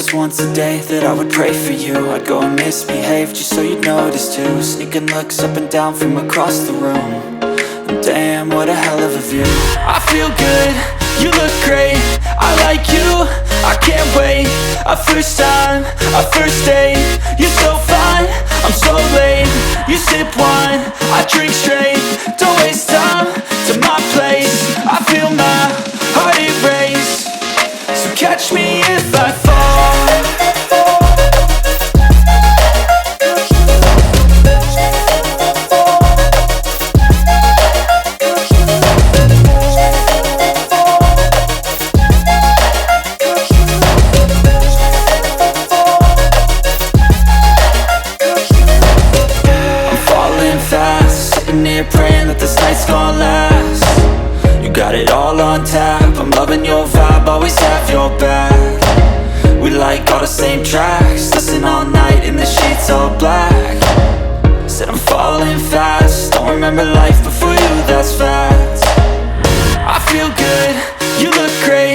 promised once a day that I would pray for you. I'd go and misbehave just so you'd notice too. Sneaking looks up and down from across the room. And damn, what a hell of a view. I feel good, you look great, I like you, I can't wait. A first time, a first date, you're so fine, I'm so late. You sip wine, I drink straight. Don't waste time to my place. I feel my heart erase. So catch me if I fall. Praying that this night's gonna last. You got it all on tap, I'm loving your vibe, always have your back. We like all the same tracks, listen all night in the sheets all black. Said I'm falling fast, don't remember life before you, that's fact. I feel good, you look great,